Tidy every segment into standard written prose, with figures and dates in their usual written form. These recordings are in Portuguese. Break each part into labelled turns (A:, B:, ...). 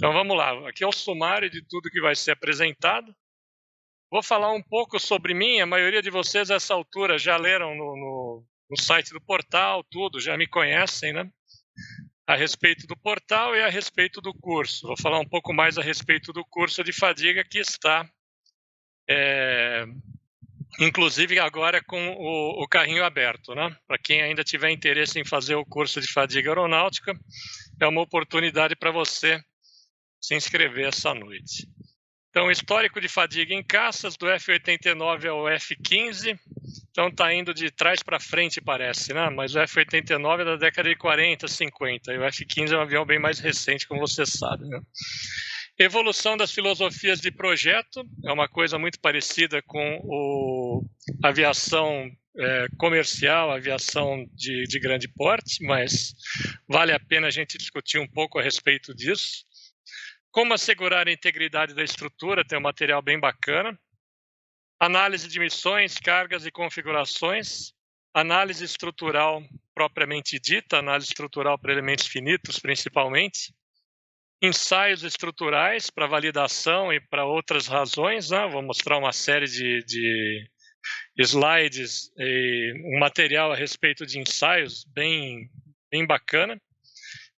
A: Então vamos lá, aqui é o sumário de tudo que vai ser apresentado. Vou falar um pouco sobre mim, a maioria de vocês a essa altura já leram no site do portal, tudo, já me conhecem, né? A respeito do portal e a respeito do curso. Vou falar um pouco mais a respeito do curso de fadiga que está, inclusive agora com o carrinho aberto, né? Para quem ainda tiver interesse em fazer o curso de fadiga aeronáutica, é uma oportunidade para você se inscrever essa noite. Então, histórico de fadiga em caças, do F-89 ao F-15. Então, está indo de trás para frente, parece, né? Mas o F-89 é da década de 40, 50. E o F-15 é um avião bem mais recente, como você sabe, né? Evolução das filosofias de projeto. É uma coisa muito parecida com a aviação comercial, aviação de grande porte, mas vale a pena a gente discutir um pouco a respeito disso. Como assegurar a integridade da estrutura, tem um material bem bacana. Análise de missões, cargas e configurações. Análise estrutural propriamente dita, análise estrutural para elementos finitos, principalmente. Ensaios estruturais para validação e para outras razões, né? Vou mostrar uma série de slides e um material a respeito de ensaios bem bacana.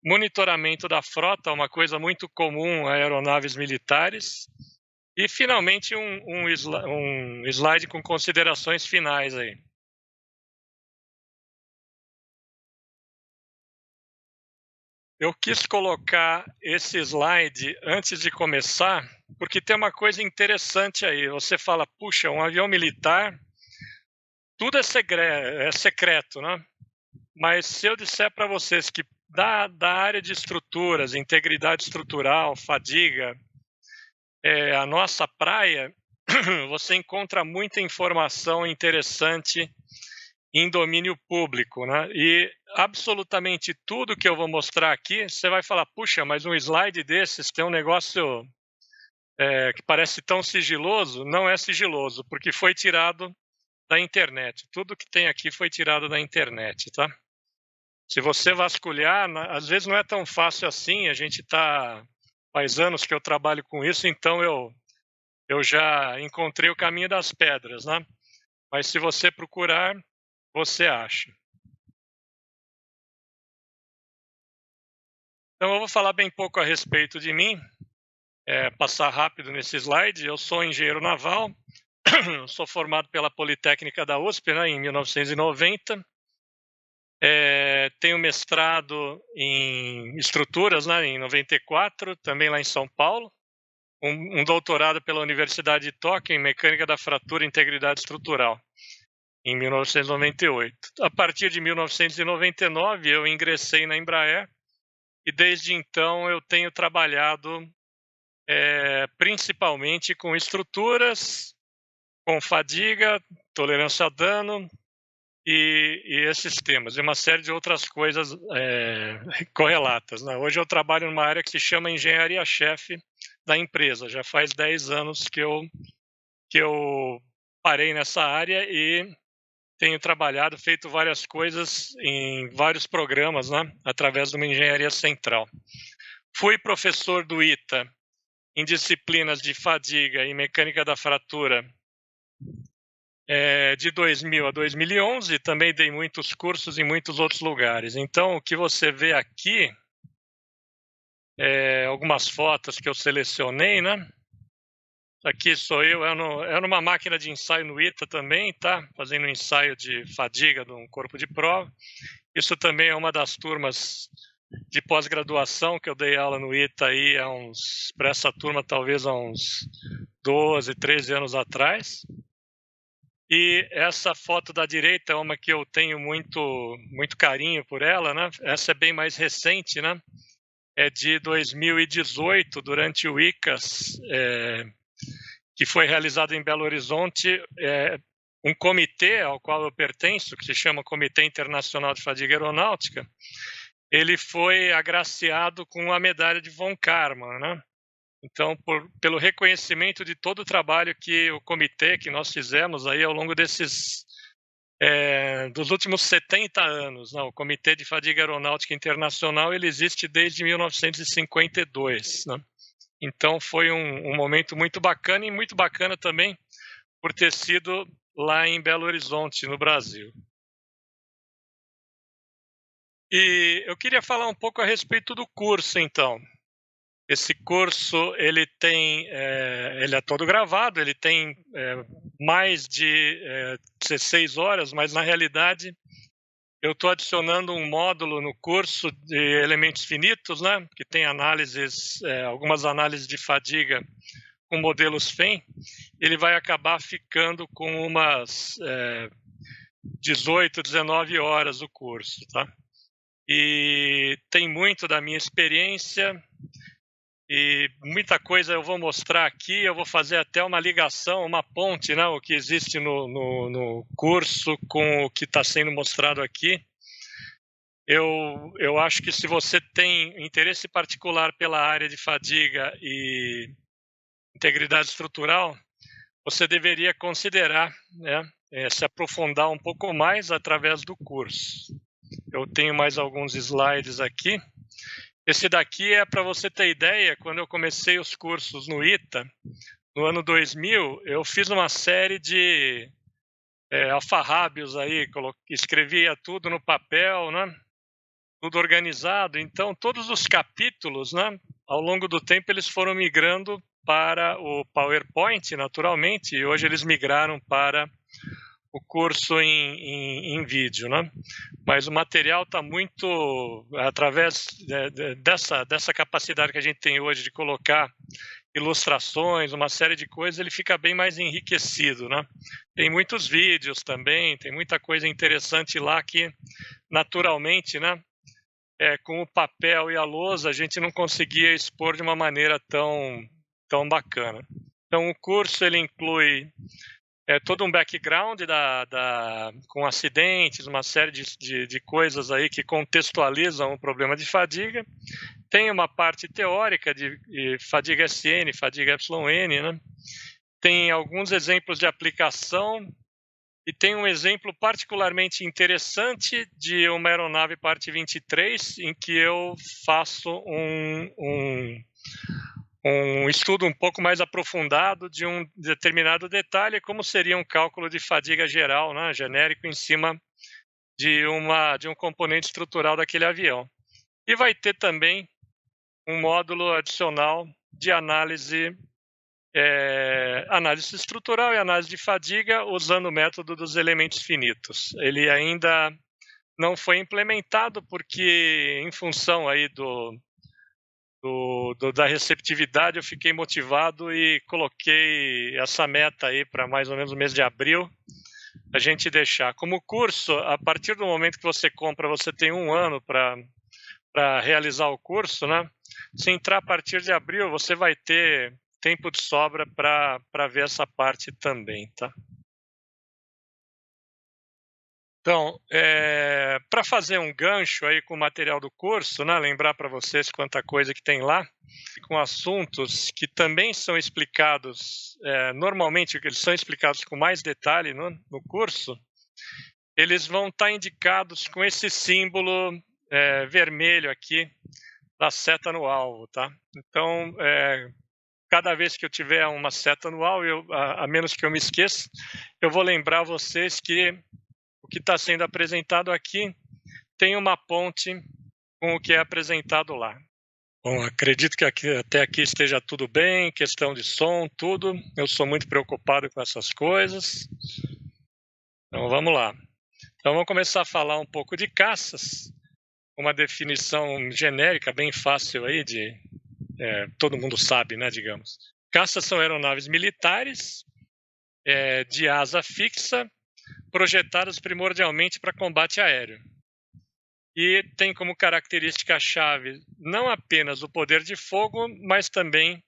A: Monitoramento da frota, uma coisa muito comum a aeronaves militares. E, finalmente, um slide com considerações finais aí. Eu quis colocar esse slide antes de começar, porque tem uma coisa interessante aí. Você fala, puxa, um avião militar, tudo é secreto, né? Mas se eu disser para vocês que da área de estruturas, integridade estrutural, fadiga, a nossa praia, você encontra muita informação interessante em domínio público, né? E absolutamente tudo que eu vou mostrar aqui, você vai falar, puxa, mas um slide desses tem um negócio que parece tão sigiloso. Não é sigiloso, porque foi tirado da internet. Tudo que tem aqui foi tirado da internet, tá? Se você vasculhar, às vezes não é tão fácil assim, faz anos que eu trabalho com isso, então eu já encontrei o caminho das pedras, né? Mas se você procurar, você acha. Então eu vou falar bem pouco a respeito de mim, passar rápido nesse slide. Eu sou engenheiro naval, sou formado pela Politécnica da USP, né, em 1990. Tenho mestrado em estruturas, né, em 94, também lá em São Paulo. Um doutorado pela Universidade de Tóquio em Mecânica da Fratura e Integridade Estrutural, em 1998. A partir de 1999, eu ingressei na Embraer e, desde então, eu tenho trabalhado principalmente com estruturas, com fadiga, tolerância a dano, e esses temas, e uma série de outras coisas correlatas, né? Hoje eu trabalho numa área que se chama engenharia-chefe da empresa. Já faz 10 anos que eu parei nessa área e tenho trabalhado, feito várias coisas em vários programas, né? Através de uma engenharia central. Fui professor do ITA em disciplinas de fadiga e mecânica da fratura de 2000 a 2011, também dei muitos cursos em muitos outros lugares. Então, o que você vê aqui, algumas fotos que eu selecionei, né? Aqui sou eu, é numa máquina de ensaio no ITA também, tá? Fazendo um ensaio de fadiga de um corpo de prova. Isso também é uma das turmas de pós-graduação que eu dei aula no ITA aí para essa turma talvez há uns 12, 13 anos atrás. E essa foto da direita é uma que eu tenho muito carinho por ela, né? Essa é bem mais recente, né? É de 2018, durante o ICAS, que foi realizado em Belo Horizonte. Um comitê ao qual eu pertenço, que se chama Comitê Internacional de Fadiga Aeronáutica, ele foi agraciado com a medalha de von Karman, né? Então, pelo reconhecimento de todo o trabalho que o comitê, que nós fizemos aí ao longo dos últimos 70 anos, né? O Comitê de Fadiga Aeronáutica Internacional, ele existe desde 1952, né? Então foi um momento muito bacana e muito bacana também por ter sido lá em Belo Horizonte, no Brasil. E eu queria falar um pouco a respeito do curso, então. Esse curso, ele é todo gravado, ele tem mais de 16 horas, mas na realidade eu estou adicionando um módulo no curso de elementos finitos, né, que tem algumas análises de fadiga com modelos FEM. Ele vai acabar ficando com umas 18, 19 horas o curso, tá? E tem muito da minha experiência e muita coisa eu vou mostrar aqui, eu vou fazer até uma ligação, uma ponte, né, o que existe no curso com o que está sendo mostrado aqui. Eu acho que se você tem interesse particular pela área de fadiga e integridade estrutural, você deveria considerar, né, se aprofundar um pouco mais através do curso. Eu tenho mais alguns slides aqui. Esse daqui é para você ter ideia, quando eu comecei os cursos no ITA, no ano 2000, eu fiz uma série de alfarrábios aí, escrevia tudo no papel, né? Tudo organizado. Então, todos os capítulos, né, ao longo do tempo, eles foram migrando para o PowerPoint, naturalmente, e hoje eles migraram para o curso em vídeo, né? Mas o material está muito, através dessa capacidade que a gente tem hoje de colocar ilustrações, uma série de coisas, ele fica bem mais enriquecido, né? Tem muitos vídeos também, tem muita coisa interessante lá que, naturalmente, né, com o papel e a lousa, a gente não conseguia expor de uma maneira tão bacana. Então, o curso ele inclui todo um background com acidentes, uma série de coisas aí que contextualizam o problema de fadiga. Tem uma parte teórica de fadiga SN, fadiga YN, né? Tem alguns exemplos de aplicação e tem um exemplo particularmente interessante de uma aeronave parte 23, em que eu faço um estudo um pouco mais aprofundado de um determinado detalhe, como seria um cálculo de fadiga geral, né, genérico, em cima de um componente estrutural daquele avião. E vai ter também um módulo adicional de análise estrutural e análise de fadiga usando o método dos elementos finitos. Ele ainda não foi implementado porque, em função aí da receptividade, eu fiquei motivado e coloquei essa meta aí para mais ou menos o mês de abril, a gente deixar. Como curso, a partir do momento que você compra, você tem 1 ano para realizar o curso, né? Se entrar a partir de abril, você vai ter tempo de sobra para ver essa parte também, tá? Então, para fazer um gancho aí com o material do curso, né, lembrar para vocês quanta coisa que tem lá, com assuntos que também são explicados, normalmente eles são explicados com mais detalhe no curso, eles vão estar indicados com esse símbolo vermelho aqui da seta no alvo, tá? Então, cada vez que eu tiver uma seta no alvo, a menos que eu me esqueça, eu vou lembrar vocês que o que está sendo apresentado aqui tem uma ponte com o que é apresentado lá. Bom, acredito que até aqui esteja tudo bem, questão de som, tudo. Eu sou muito preocupado com essas coisas. Então, vamos lá. Então, vamos começar a falar um pouco de caças. Uma definição genérica, bem fácil aí todo mundo sabe, né, digamos. Caças são aeronaves militares de asa fixa, projetadas primordialmente para combate aéreo. E tem como característica-chave não apenas o poder de fogo, mas também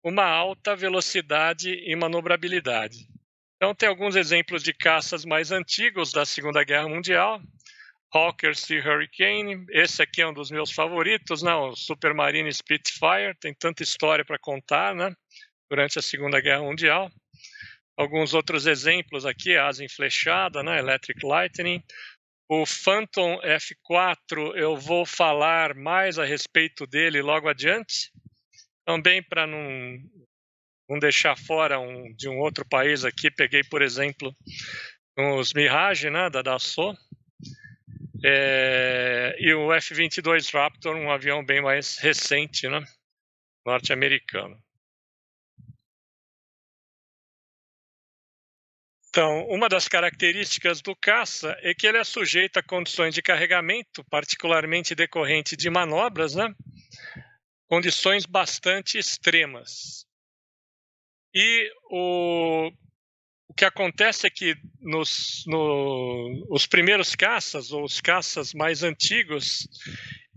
A: uma alta velocidade e manobrabilidade. Então, tem alguns exemplos de caças mais antigos da Segunda Guerra Mundial. Hawker Sea Hurricane, esse aqui é um dos meus favoritos, né? O Supermarine Spitfire, tem tanta história para contar, né? Durante a Segunda Guerra Mundial. Alguns outros exemplos aqui, asa enflechada, né? Electric Lightning. O Phantom F4, eu vou falar mais a respeito dele logo adiante. Também para não deixar fora de um outro país aqui, peguei, por exemplo, os Mirage, né, da Dassault, e o F-22 Raptor, um avião bem mais recente, né, norte-americano. Então, uma das características do caça é que ele é sujeito a condições de carregamento, particularmente decorrente de manobras, né, condições bastante extremas. E o que acontece é que os primeiros caças, ou os caças mais antigos,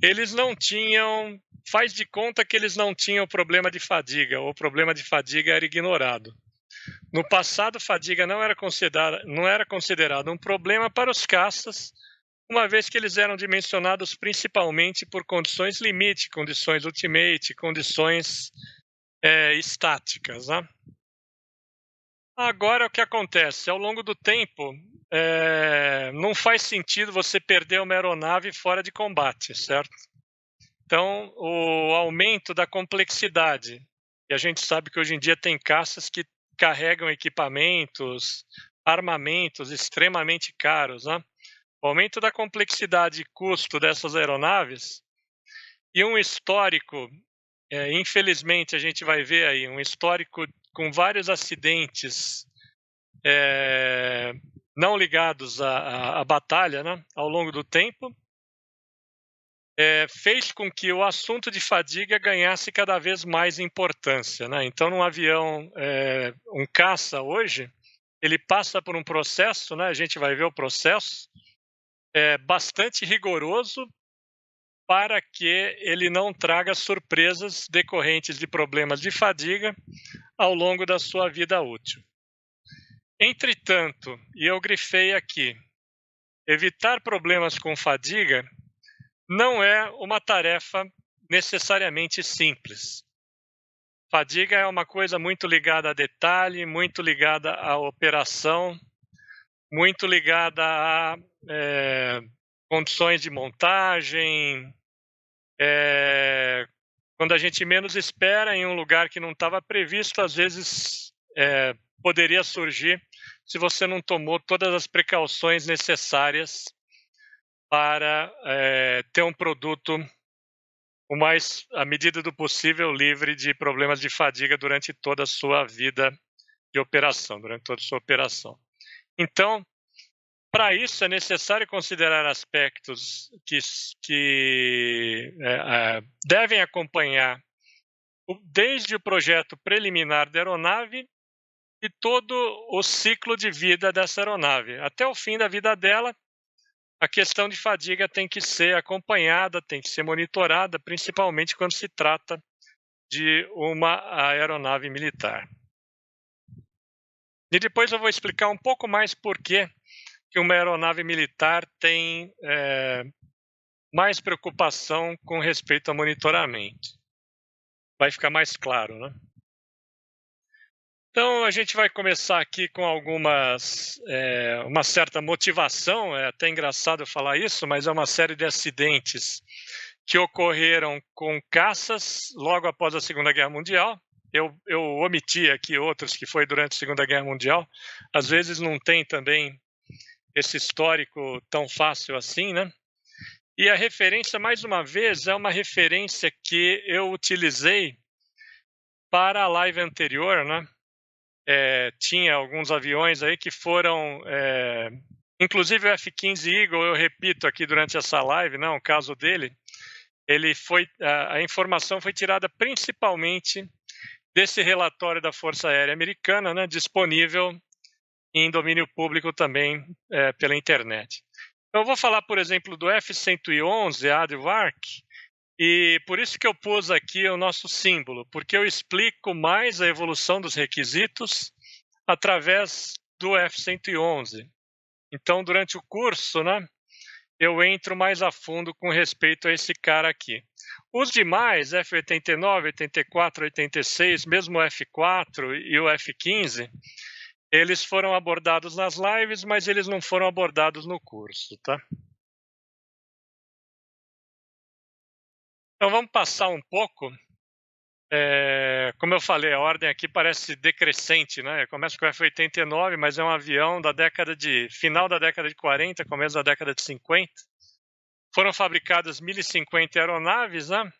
A: eles não tinham, faz de conta que eles não tinham problema de fadiga, ou o problema de fadiga era ignorado. No passado, fadiga não era considerado um problema para os caças, uma vez que eles eram dimensionados principalmente por condições limite, condições ultimate, condições estáticas, né? Agora, o que acontece? Ao longo do tempo, não faz sentido você perder uma aeronave fora de combate, certo? Então, o aumento da complexidade, e a gente sabe que hoje em dia tem caças que carregam equipamentos, armamentos extremamente caros, né? O aumento da complexidade e custo dessas aeronaves e um histórico, infelizmente a gente vai ver aí, um histórico com vários acidentes não ligados à batalha, né, ao longo do tempo, fez com que o assunto de fadiga ganhasse cada vez mais importância, né? Então, num avião, um caça hoje, ele passa por um processo, né, a gente vai ver o processo, bastante rigoroso para que ele não traga surpresas decorrentes de problemas de fadiga ao longo da sua vida útil. Entretanto, e eu grifei aqui, evitar problemas com fadiga não é uma tarefa necessariamente simples. Fadiga é uma coisa muito ligada a detalhe, muito ligada à operação, muito ligada a condições de montagem, quando a gente menos espera, em um lugar que não estava previsto, às vezes poderia surgir se você não tomou todas as precauções necessárias para ter um produto à medida do possível, livre de problemas de fadiga durante toda a sua vida de operação, durante toda a sua operação. Então, para isso é necessário considerar aspectos que devem acompanhar desde o projeto preliminar da aeronave e todo o ciclo de vida dessa aeronave. Até o fim da vida dela, a questão de fadiga tem que ser acompanhada, tem que ser monitorada, principalmente quando se trata de uma aeronave militar. E depois eu vou explicar um pouco mais por que uma aeronave militar tem mais preocupação com respeito ao monitoramento. Vai ficar mais claro, né? Então, a gente vai começar aqui com uma certa motivação, é até engraçado falar isso, mas é uma série de acidentes que ocorreram com caças logo após a Segunda Guerra Mundial. Eu omiti aqui outros que foi durante a Segunda Guerra Mundial. Às vezes não tem também esse histórico tão fácil assim, né? E a referência, mais uma vez, é uma referência que eu utilizei para a live anterior, né? Tinha alguns aviões aí que foram, inclusive o F-15 Eagle, eu repito aqui durante essa live, né, o caso dele, a informação foi tirada principalmente desse relatório da Força Aérea Americana, né, disponível em domínio público também pela internet. Então, eu vou falar, por exemplo, do F-111 Aardvark, e por isso que eu pus aqui o nosso símbolo, porque eu explico mais a evolução dos requisitos através do F-111. Então, durante o curso, né, eu entro mais a fundo com respeito a esse cara aqui. Os demais, F-89, 84, 86, mesmo o F-4 e o F-15, eles foram abordados nas lives, mas eles não foram abordados no curso, tá? Então, vamos passar um pouco como eu falei, a ordem aqui parece decrescente, né? Começa com o F-89, mas é um avião da final da década de 40, começo da década de 50. Foram fabricadas 1.050 aeronaves, né?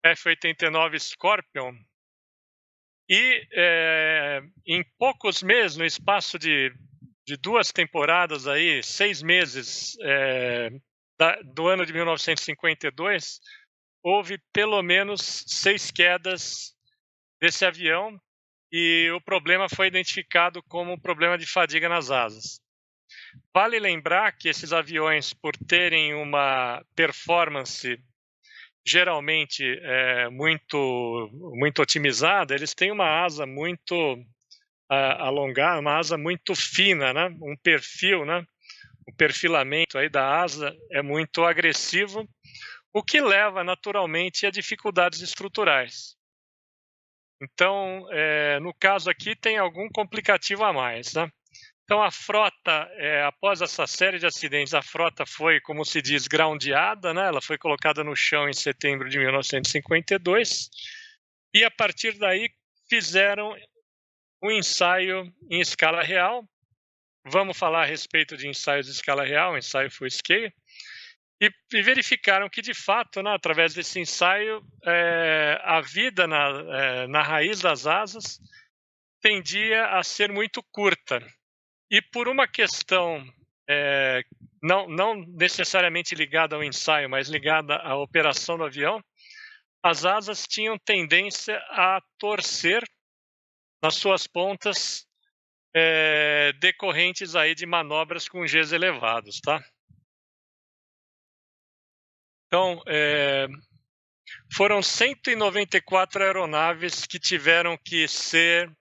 A: F-89 Scorpion. E em poucos meses, no espaço de 2 temporadas, aí, 6 meses do ano de 1952, houve pelo menos 6 quedas desse avião e o problema foi identificado como problema de fadiga nas asas. Vale lembrar que esses aviões, por terem uma performance geralmente muito otimizada, eles têm uma asa muito alongada, uma asa muito fina, né? Um perfil, né? O perfilamento aí da asa é muito agressivo, o que leva naturalmente a dificuldades estruturais. Então, no caso aqui, tem algum complicativo a mais, né? Então, a frota, após essa série de acidentes, a frota foi, como se diz, groundeada, né? Ela foi colocada no chão em setembro de 1952, e a partir daí fizeram um ensaio em escala real. Vamos falar a respeito de ensaios de escala real, ensaio full scale, e verificaram que, de fato, né, através desse ensaio, a vida na raiz das asas tendia a ser muito curta. E por uma questão não necessariamente ligada ao ensaio, mas ligada à operação do avião, as asas tinham tendência a torcer nas suas pontas decorrentes aí de manobras com Gs elevados, tá? Então, foram 194 aeronaves que tiveram que ser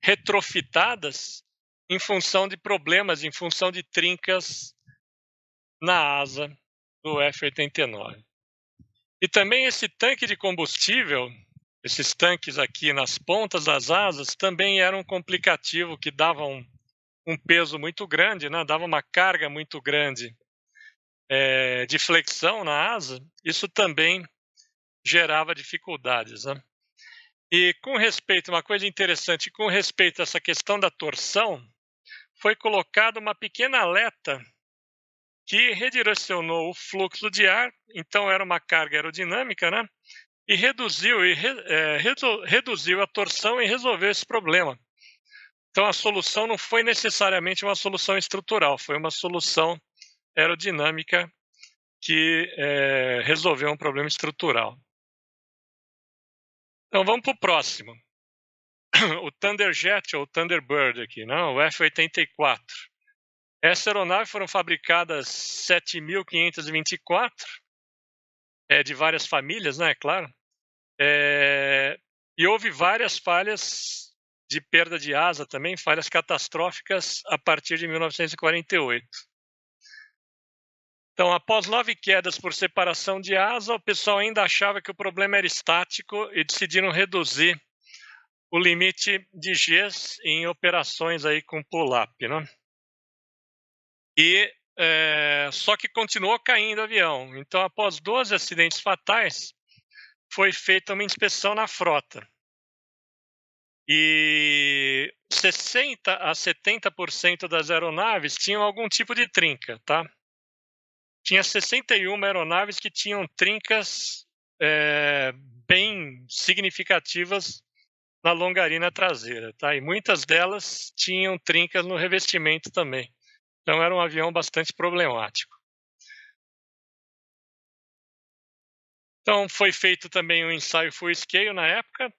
A: retrofitadas em função de problemas, em função de trincas na asa do F-89. E também esse tanque de combustível, esses tanques aqui nas pontas das asas, também eram um complicativo que dava um peso muito grande, né? Dava uma carga muito grande de flexão na asa. Isso também gerava dificuldades, né? E com respeito, uma coisa interessante, com respeito a essa questão da torção, foi colocada uma pequena aleta que redirecionou o fluxo de ar, então era uma carga aerodinâmica, né? E reduziu a torção e resolveu esse problema. Então a solução não foi necessariamente uma solução estrutural, foi uma solução aerodinâmica que resolveu um problema estrutural. Então vamos para o próximo. O Thunderjet ou Thunderbird aqui, não? O F-84. Essa aeronave foram fabricadas 7.524, de várias famílias, né, claro. E houve várias falhas de perda de asa também, falhas catastróficas a partir de 1948. Então, após 9 quedas por separação de asa, o pessoal ainda achava que o problema era estático e decidiram reduzir o limite de Gs em operações aí com pull-up, né? E só que continuou caindo o avião. Então, após 12 acidentes fatais, foi feita uma inspeção na frota. E 60% a 70% das aeronaves tinham algum tipo de trinca, tá? Tinha 61 aeronaves que tinham trincas bem significativas na longarina traseira, tá? E muitas delas tinham trincas no revestimento também. Então era um avião bastante problemático. Então foi feito também um ensaio full scale na época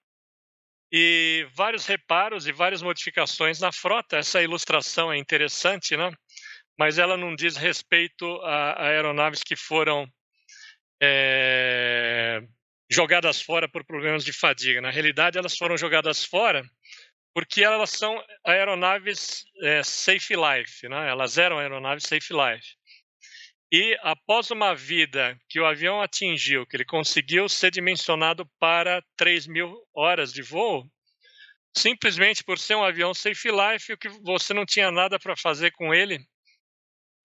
A: e vários reparos e várias modificações na frota. Essa ilustração é interessante, né? Mas ela não diz respeito a aeronaves que foram jogadas fora por problemas de fadiga. Na realidade, elas foram jogadas fora porque elas são aeronaves safe life, né? Elas eram aeronaves safe life. E após uma vida que o avião atingiu, que ele conseguiu ser dimensionado para 3.000 horas de voo, simplesmente por ser um avião safe life, o que você não tinha nada para fazer com ele,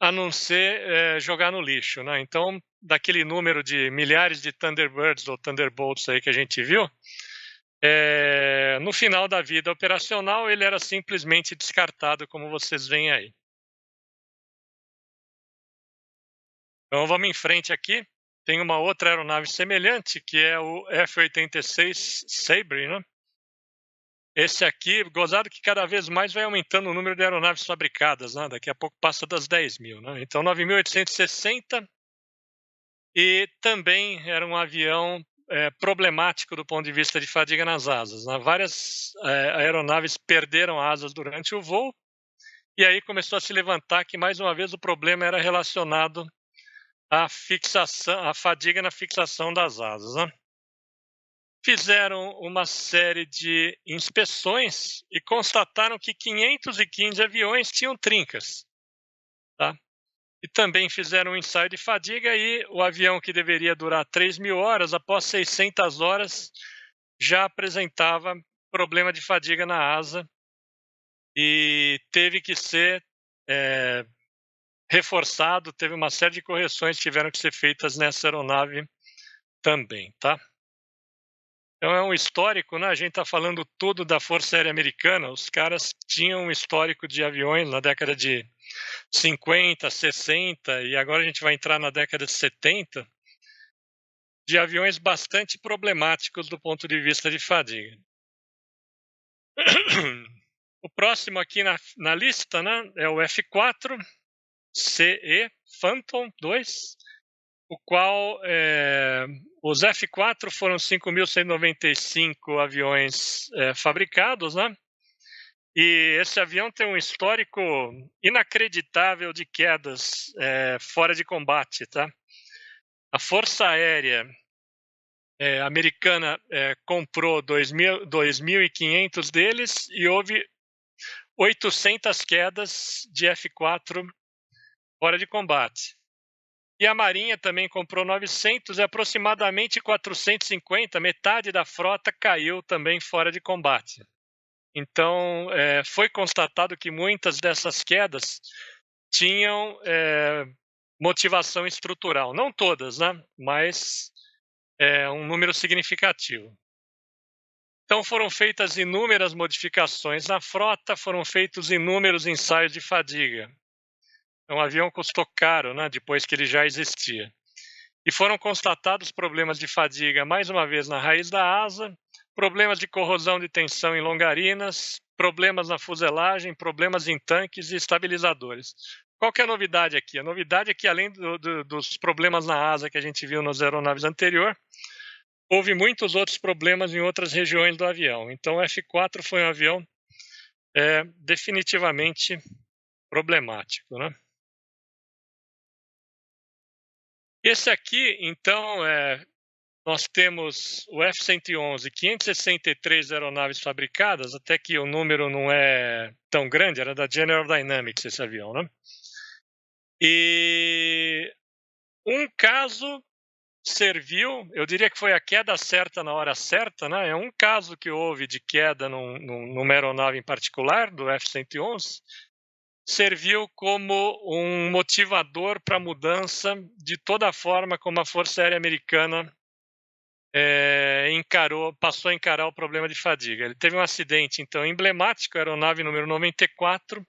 A: a não ser jogar no lixo, né? Então, daquele número de milhares de Thunderbirds ou Thunderbolts aí que a gente viu, no final da vida operacional ele era simplesmente descartado, como vocês veem aí. Então vamos em frente aqui. Tem uma outra aeronave semelhante, que é o F-86 Sabre, né? Esse aqui, gozado que cada vez mais vai aumentando o número de aeronaves fabricadas, né? Daqui a pouco passa das 10 mil, né? Então 9.860, e também era um avião problemático do ponto de vista de fadiga nas asas, né? Várias aeronaves perderam asas durante o voo, e aí começou a se levantar que mais uma vez o problema era relacionado à fixação, à fadiga na fixação das asas, né? Fizeram uma série de inspeções e constataram que 515 aviões tinham trincas, tá? E também fizeram um ensaio de fadiga e o avião, que deveria durar 3.000 horas, após 600 horas, já apresentava problema de fadiga na asa e teve que ser reforçado, teve uma série de correções que tiveram que ser feitas nessa aeronave também, tá? Então é um histórico, né? A gente está falando tudo da Força Aérea Americana. Os caras tinham um histórico de aviões na década de 50, 60, e agora a gente vai entrar na década de 70, de aviões bastante problemáticos do ponto de vista de fadiga. O próximo aqui na lista, né, é o F-4 CE Phantom 2, o qual os F-4 foram 5.195 aviões fabricados, né? E esse avião tem um histórico inacreditável de quedas fora de combate, tá? A Força Aérea americana comprou 2.500 deles e houve 800 quedas de F-4 fora de combate. E a Marinha também comprou 900 e aproximadamente 450, metade da frota, caiu também fora de combate. Então, foi constatado que muitas dessas quedas tinham motivação estrutural. Não todas, né? Mas um número significativo. Então, foram feitas inúmeras modificações na frota, foram feitos inúmeros ensaios de fadiga. O avião custou caro, né, depois que ele já existia. E foram constatados problemas de fadiga, mais uma vez, na raiz da asa, problemas de corrosão de tensão em longarinas, problemas na fuselagem, problemas em tanques e estabilizadores. Qual que é a novidade aqui? A novidade é que, além dos problemas na asa que a gente viu nas aeronaves anteriores, houve muitos outros problemas em outras regiões do avião. Então, o F-4 foi um avião definitivamente problemático, né? Esse aqui, então, nós temos o F-111, 563 aeronaves fabricadas, até que o número não é tão grande, era da General Dynamics esse avião, né? E um caso serviu, eu diria que foi a queda certa na hora certa, né? É um caso que houve de queda numa aeronave em particular, do F-111, serviu como um motivador para a mudança de toda a forma como a Força Aérea Americana passou a encarar o problema de fadiga. Ele teve um acidente, então, emblemático, a aeronave número 94,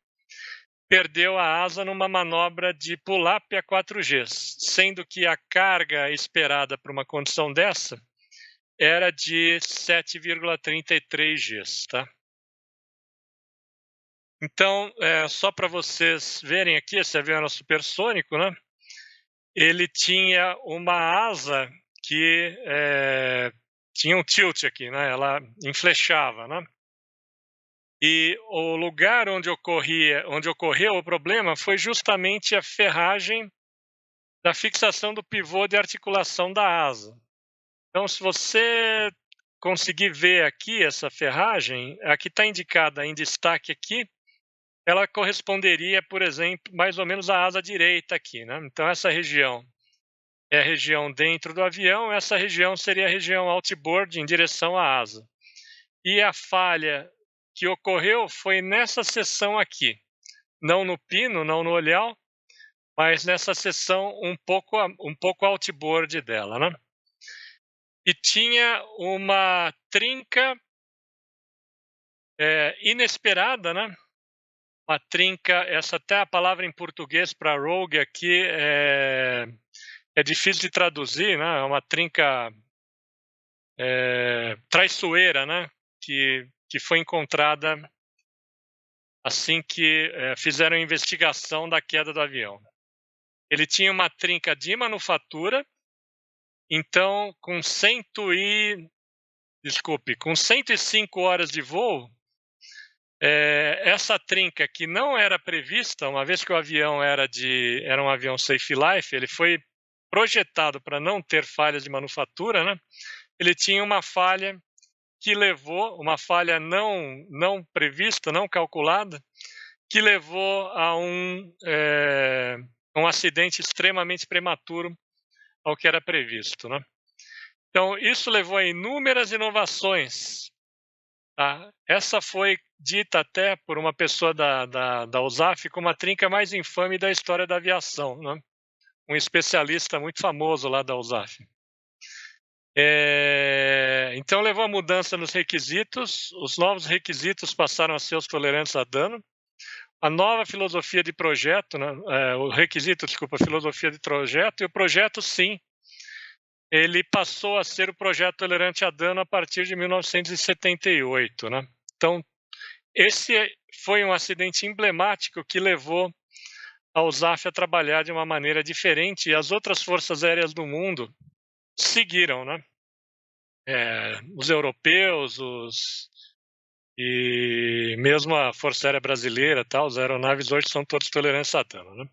A: perdeu a asa numa manobra de pull-up a 4Gs, sendo que a carga esperada para uma condição dessa era de 7,33 Gs, tá? Então, só para vocês verem aqui, esse avião era supersônico, né? Ele tinha uma asa que tinha um tilt aqui, né? Ela enflechava, né? E o lugar onde ocorreu o problema foi justamente a ferragem da fixação do pivô de articulação da asa. Então, se você conseguir ver aqui essa ferragem, aqui está indicada em destaque aqui, ela corresponderia, por exemplo, mais ou menos à asa direita aqui, né? Então, essa região é a região dentro do avião, essa região seria a região outboard em direção à asa. E a falha que ocorreu foi nessa seção aqui, não no pino, não no olhar, mas nessa seção um pouco outboard dela, né? E tinha uma trinca inesperada, né? Uma trinca, essa até a palavra em português para rogue aqui é difícil de traduzir, né? É uma trinca traiçoeira, né? Que foi encontrada assim que fizeram a investigação da queda do avião. Ele tinha uma trinca de manufatura, então com 105 horas de voo, essa trinca que não era prevista, uma vez que o avião era um avião Safe Life, ele foi projetado para não ter falhas de manufatura, né? Ele tinha uma falha que levou, uma falha não prevista, não calculada, que levou a um acidente extremamente prematuro ao que era previsto, né? Então, isso levou a inúmeras inovações. Tá? Essa foi dita até por uma pessoa da USAF como a trinca mais infame da história da aviação, né? Um especialista muito famoso lá da USAF. Então levou a mudança nos requisitos, os novos requisitos passaram a ser os tolerantes a dano, a nova filosofia de projeto, né? A filosofia de projeto, e o projeto, sim, ele passou a ser o projeto tolerante a dano a partir de 1978, né? Então, esse foi um acidente emblemático que levou a USAF a trabalhar de uma maneira diferente e as outras forças aéreas do mundo seguiram, né? Os europeus, e mesmo a Força Aérea Brasileira, tá? Os aeronaves hoje são todos tolerantes a dano, né?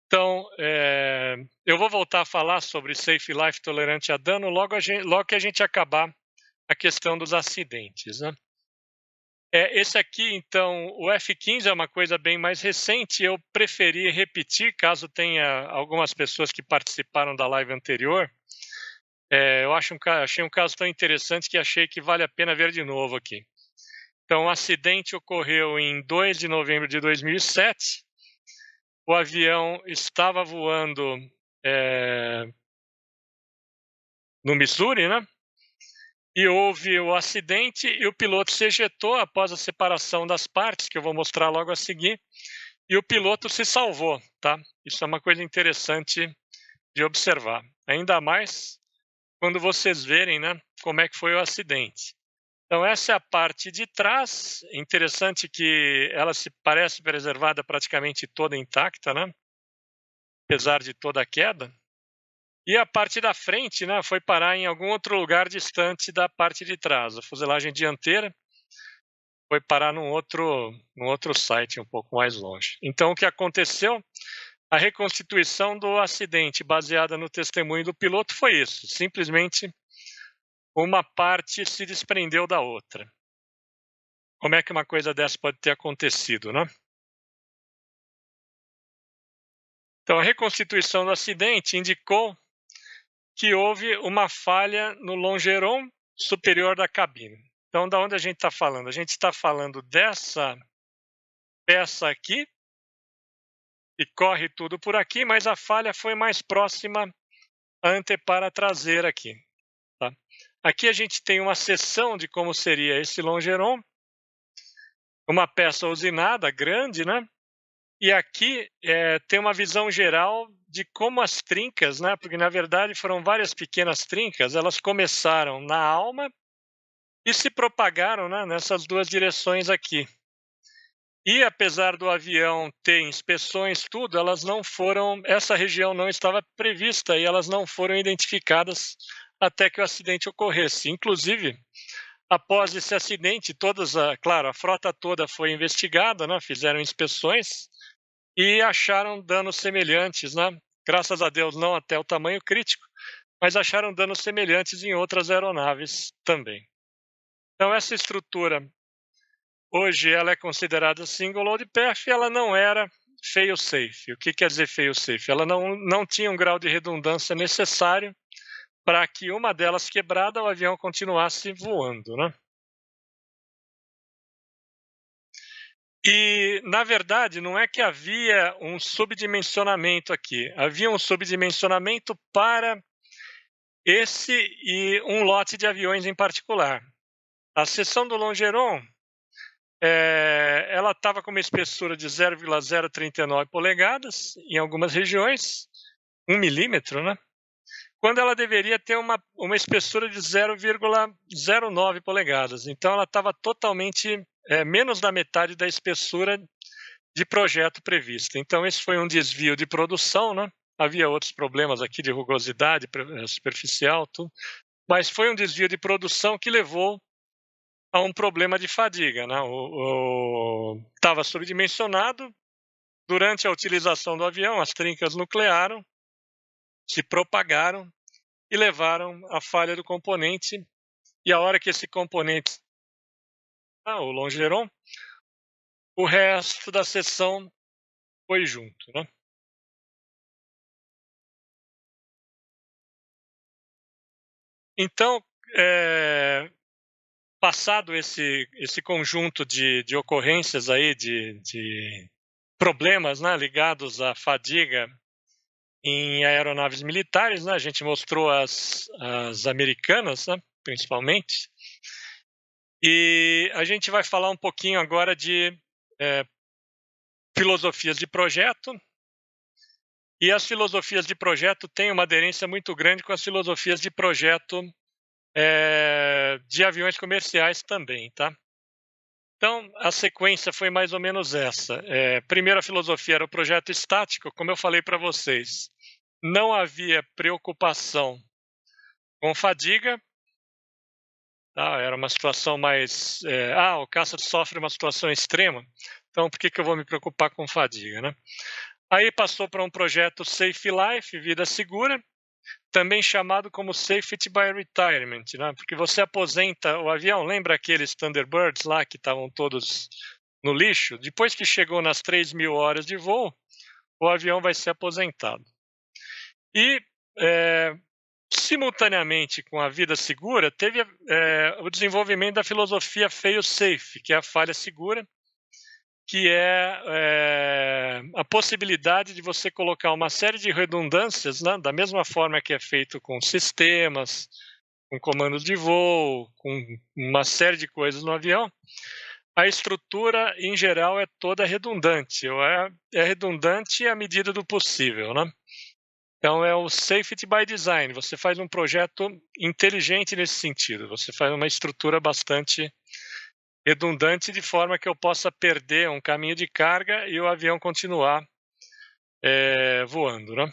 A: Então, eu vou voltar a falar sobre Safe Life tolerante a dano logo que a gente acabar a questão dos acidentes, né? Esse aqui, então, o F-15 é uma coisa bem mais recente, eu preferi repetir, caso tenha algumas pessoas que participaram da live anterior. Eu achei um caso tão interessante que achei que vale a pena ver de novo aqui. Então, o acidente ocorreu em 2 de novembro de 2007. O avião estava voando no Missouri, né? E houve o acidente e o piloto se ejetou após a separação das partes, que eu vou mostrar logo a seguir, e o piloto se salvou, tá? Isso é uma coisa interessante de observar. Ainda mais quando vocês verem, né, como é que foi o acidente. Então, essa é a parte de trás. Interessante que ela se parece preservada praticamente toda intacta, né? Apesar de toda a queda. E a parte da frente, né, foi parar em algum outro lugar distante da parte de trás. A fuselagem dianteira foi parar num outro site um pouco mais longe. Então, o que aconteceu? A reconstituição do acidente baseada no testemunho do piloto foi isso. Simplesmente uma parte se desprendeu da outra. Como é que uma coisa dessa pode ter acontecido, né? Então, a reconstituição do acidente indicou que houve uma falha no longeron superior da cabine. Então, da onde a gente está falando? A gente está falando dessa peça aqui, e corre tudo por aqui, mas a falha foi mais próxima à antepara traseira aqui. Tá? Aqui a gente tem uma seção de como seria esse longeron, uma peça usinada, grande, né? E aqui tem uma visão geral de como as trincas, né? Porque na verdade foram várias pequenas trincas, elas começaram na alma e se propagaram, né, nessas duas direções aqui. E apesar do avião ter inspeções, tudo, essa região não estava prevista e elas não foram identificadas até que o acidente ocorresse. Inclusive, após esse acidente, claro, a frota toda foi investigada, né, fizeram inspeções e acharam danos semelhantes, né? Graças a Deus não até o tamanho crítico, mas acharam danos semelhantes em outras aeronaves também. Então essa estrutura, hoje ela é considerada single load path e ela não era fail-safe. O que quer dizer fail-safe? Ela não tinha um grau de redundância necessário para que uma delas quebrada o avião continuasse voando, né? E, na verdade, não é que havia um subdimensionamento aqui. Havia um subdimensionamento para esse e um lote de aviões em particular. A seção do Longeron, ela estava com uma espessura de 0,039 polegadas em algumas regiões, 1 milímetro, né? Quando ela deveria ter uma espessura de 0,09 polegadas. Então, ela estava totalmente menos da metade da espessura de projeto prevista. Então, esse foi um desvio de produção, né? Havia outros problemas aqui de rugosidade superficial, tudo, mas foi um desvio de produção que levou a um problema de fadiga, né? Estava subdimensionado. Durante a utilização do avião, as trincas nuclearam, se propagaram e levaram à falha do componente. E a hora que esse componente, o Longeron, o resto da seção foi junto, né? Então, passado esse conjunto de ocorrências aí, de problemas, né, ligados à fadiga em aeronaves militares, né, a gente mostrou as americanas, né, principalmente, e a gente vai falar um pouquinho agora de filosofias de projeto. E as filosofias de projeto têm uma aderência muito grande com as filosofias de projeto de aviões comerciais também, tá? Então, a sequência foi mais ou menos essa. Primeiro, a filosofia era o projeto estático, como eu falei para vocês. Não havia preocupação com fadiga. Tá? Era uma situação mais... o caça sofre uma situação extrema, então por que eu vou me preocupar com fadiga, né? Aí passou para um projeto Safe Life, vida segura, também chamado como Safety by Retirement, né? Porque você aposenta o avião, lembra aqueles Thunderbirds lá que estavam todos no lixo? Depois que chegou nas 3.000 horas de voo, o avião vai ser aposentado. E, simultaneamente com a vida segura, teve o desenvolvimento da filosofia fail-safe, que é a falha segura, que é a possibilidade de você colocar uma série de redundâncias, né, da mesma forma que é feito com sistemas, com comandos de voo, com uma série de coisas no avião. A estrutura, em geral, é toda redundante, ou é redundante à medida do possível, né? Então, é o safety by design. Você faz um projeto inteligente nesse sentido. Você faz uma estrutura bastante redundante de forma que eu possa perder um caminho de carga e o avião continuar voando, né?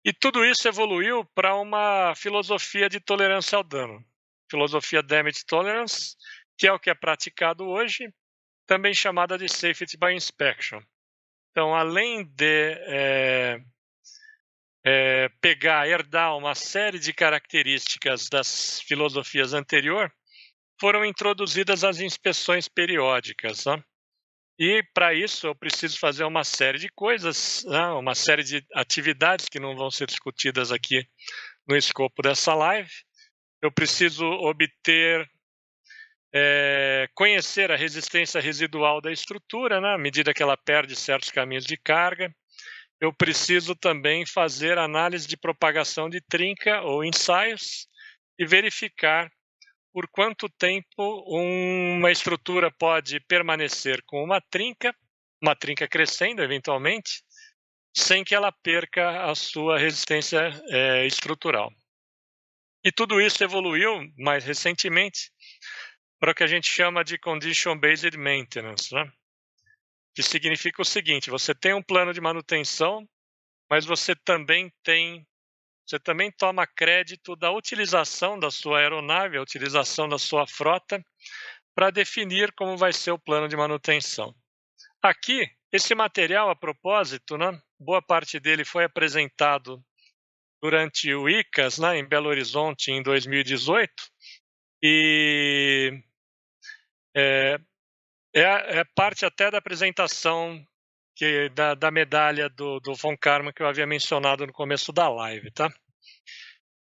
A: E tudo isso evoluiu para uma filosofia de tolerância ao dano, filosofia Damage Tolerance, que é o que é praticado hoje, também chamada de Safety by Inspection. Então, além de herdar uma série de características das filosofias anteriores, foram introduzidas as inspeções periódicas, né? E, para isso, eu preciso fazer uma série de coisas, né? Uma série de atividades que não vão ser discutidas aqui no escopo dessa live. Eu preciso conhecer a resistência residual da estrutura, né? À medida que ela perde certos caminhos de carga. Eu preciso também fazer análise de propagação de trinca ou ensaios e verificar por quanto tempo uma estrutura pode permanecer com uma trinca crescendo eventualmente, sem que ela perca a sua resistência estrutural. E tudo isso evoluiu mais recentemente para o que a gente chama de Condition-Based Maintenance, né? Que significa o seguinte: você tem um plano de manutenção, mas você também toma crédito da utilização da sua aeronave, a utilização da sua frota, para definir como vai ser o plano de manutenção. Aqui, esse material, a propósito, né, boa parte dele foi apresentado durante o ICAS, né, em Belo Horizonte, em 2018, e é parte até da apresentação da medalha do von Karman que eu havia mencionado no começo da live, tá?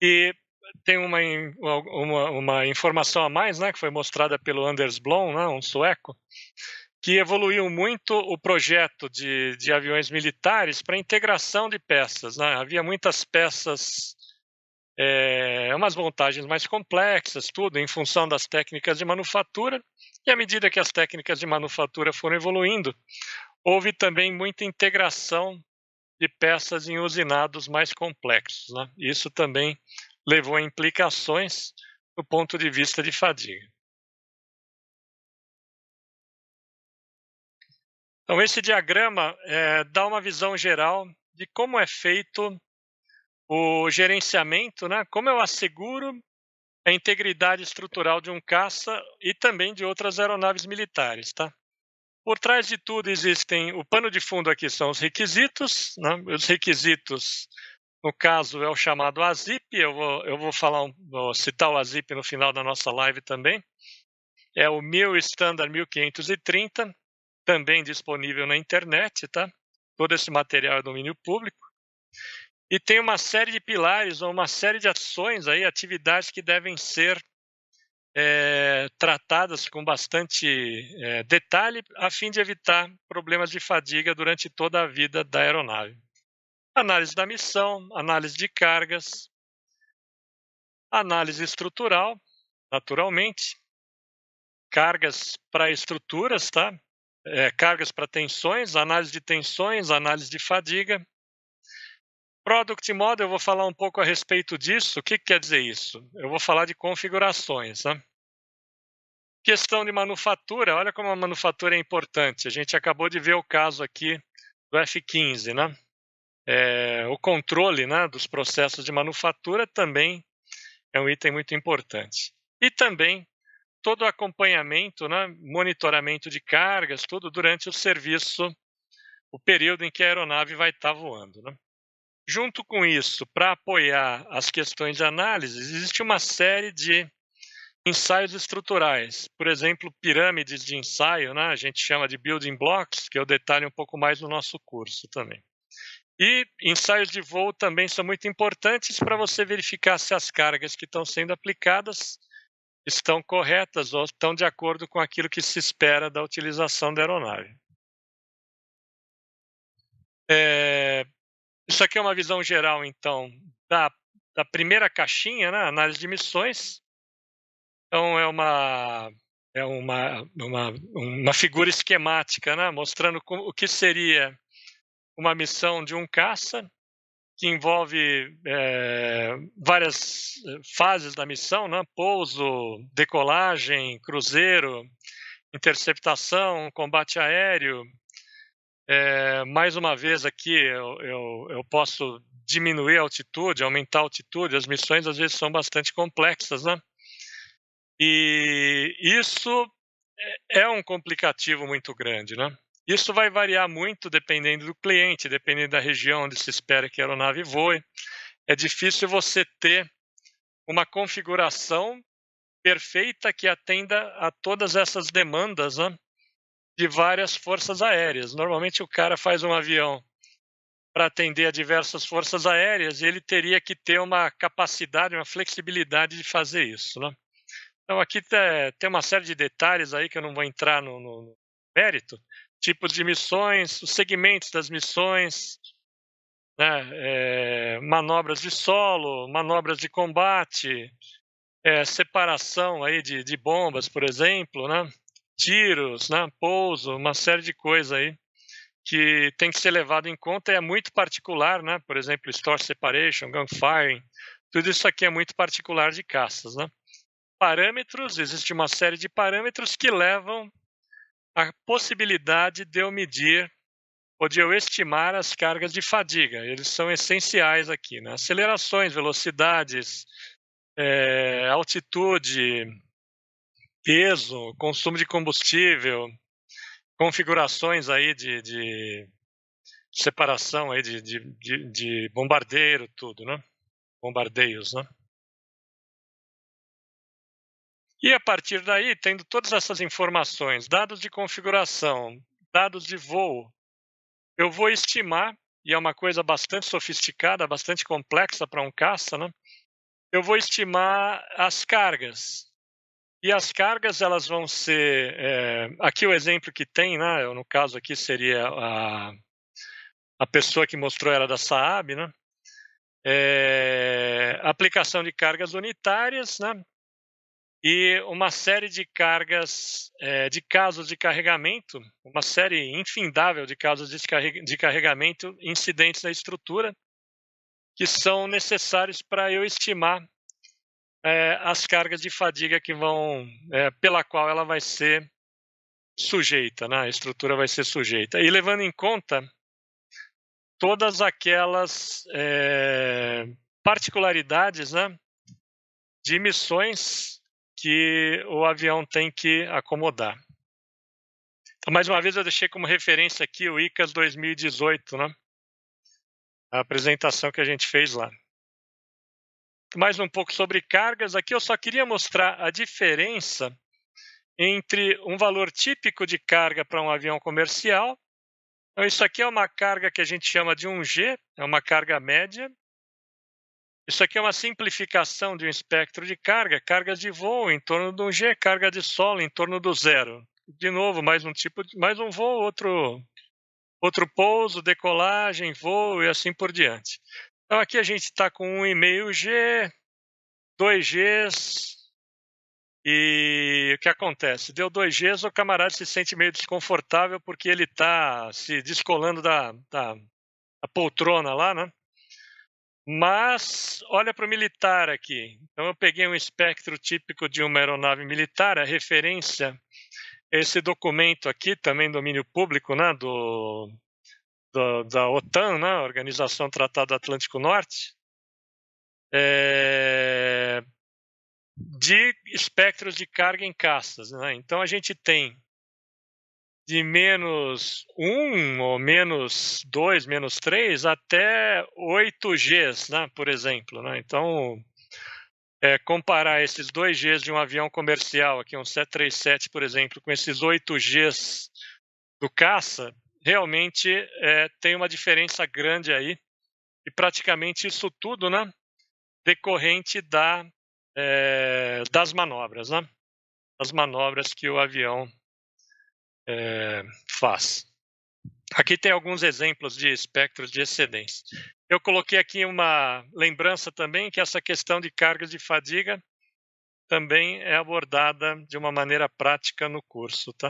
A: E tem uma informação a mais, né, que foi mostrada pelo Anders Blom, né, um sueco, que evoluiu muito o projeto de aviões militares para integração de peças, né? Havia muitas peças, umas montagens mais complexas, tudo em função das técnicas de manufatura, e à medida que as técnicas de manufatura foram evoluindo, houve também muita integração de peças em usinados mais complexos, né? Isso também levou a implicações do ponto de vista de fadiga. Então, esse diagrama dá uma visão geral de como é feito o gerenciamento, né? Como eu asseguro a integridade estrutural de um caça e também de outras aeronaves militares, tá? Por trás de tudo existem, o pano de fundo aqui são os requisitos, né? Os requisitos, no caso, é o chamado ASIP, eu vou citar o ASIP no final da nossa live também, é o 1000 Standard 1530, também disponível na internet, tá? Todo esse material é domínio público. E tem uma série de pilares ou uma série de ações aí, atividades que devem ser tratadas com bastante detalhe, a fim de evitar problemas de fadiga durante toda a vida da aeronave. Análise da missão, análise de cargas, análise estrutural, naturalmente, cargas para estruturas, tá? Cargas para tensões, análise de tensões, análise de fadiga. Product Model, eu vou falar um pouco a respeito disso. O que quer dizer isso? Eu vou falar de configurações, né? Questão de manufatura, olha como a manufatura é importante. A gente acabou de ver o caso aqui do F-15, né? O controle, né, dos processos de manufatura também é um item muito importante. E também todo o acompanhamento, né, monitoramento de cargas, tudo durante o serviço, o período em que a aeronave vai estar voando, né? Junto com isso, para apoiar as questões de análise, existe uma série de ensaios estruturais. Por exemplo, pirâmides de ensaio, né? A gente chama de building blocks, que eu detalho um pouco mais no nosso curso também. E ensaios de voo também são muito importantes para você verificar se as cargas que estão sendo aplicadas estão corretas ou estão de acordo com aquilo que se espera da utilização da aeronave. Isso aqui é uma visão geral, então, da primeira caixinha, né? Análise de missões. Então, é uma figura esquemática, né? Mostrando o que seria uma missão de um caça, que envolve várias fases da missão, né? Pouso, decolagem, cruzeiro, interceptação, combate aéreo. Mais uma vez aqui, eu posso diminuir a altitude, aumentar a altitude. As missões às vezes são bastante complexas, né? E isso é um complicativo muito grande, né? Isso vai variar muito dependendo do cliente, dependendo da região onde se espera que a aeronave voe. É difícil você ter uma configuração perfeita que atenda a todas essas demandas, né, de várias forças aéreas. Normalmente o cara faz um avião para atender a diversas forças aéreas e ele teria que ter uma capacidade, uma flexibilidade de fazer isso, né? Então aqui tem uma série de detalhes aí que eu não vou entrar no mérito, tipos de missões, os segmentos das missões, né, manobras de solo, manobras de combate, separação aí de bombas, por exemplo, né, tiros, né, pouso, uma série de coisas aí que tem que ser levado em conta e é muito particular, né, por exemplo, store separation, gunfiring, tudo isso aqui é muito particular de caças, né. Parâmetros, existe uma série de parâmetros que levam à possibilidade de eu medir ou de eu estimar as cargas de fadiga. Eles são essenciais aqui, né? Acelerações, velocidades, altitude, peso, consumo de combustível, configurações aí de separação aí de bombardeiro, tudo, né? Bombardeios, né? E a partir daí, tendo todas essas informações, dados de configuração, dados de voo, eu vou estimar, e é uma coisa bastante sofisticada, bastante complexa para um caça, né? Eu vou estimar as cargas. E as cargas, elas vão ser... aqui o exemplo que tem, né? No caso aqui seria a pessoa que mostrou era da Saab, né? Aplicação de cargas unitárias, né? E uma série de cargas, de casos de carregamento, uma série infindável de casos de carregamento incidentes na estrutura, que são necessários para eu estimar as cargas de fadiga que vão, pela qual ela vai ser sujeita, né? A estrutura vai ser sujeita. E levando em conta todas aquelas particularidades, né, de missões que o avião tem que acomodar. Então, mais uma vez, eu deixei como referência aqui o ICAS 2018, né? A apresentação que a gente fez lá. Mais um pouco sobre cargas. Aqui eu só queria mostrar a diferença entre um valor típico de carga para um avião comercial. Então, isso aqui é uma carga que a gente chama de 1G, é uma carga média. Isso aqui é uma simplificação de um espectro de carga, cargas de voo em torno de 1G, carga de solo em torno do 0. De novo, mais um voo, outro pouso, decolagem, voo e assim por diante. Então aqui a gente está com 1,5G, 2Gs, e o que acontece? Deu 2Gs, o camarada se sente meio desconfortável porque ele está se descolando da poltrona lá, né? Mas olha para o militar aqui. Então eu peguei um espectro típico de uma aeronave militar, a referência, esse documento aqui, também domínio público, né, da OTAN, né, Organização Tratado Atlântico Norte, de espectros de carga em caças, né? Então a gente tem de -1 ou -2, -3 até 8Gs, né, por exemplo, né? Então comparar esses 2Gs de um avião comercial, aqui um 737, por exemplo, com esses 8Gs do caça, realmente tem uma diferença grande aí, e praticamente isso tudo, né, decorrente das manobras, né, das manobras que o avião faz. Aqui tem alguns exemplos de espectros de excedência. Eu coloquei aqui uma lembrança também que essa questão de cargas de fadiga também é abordada de uma maneira prática no curso, tá?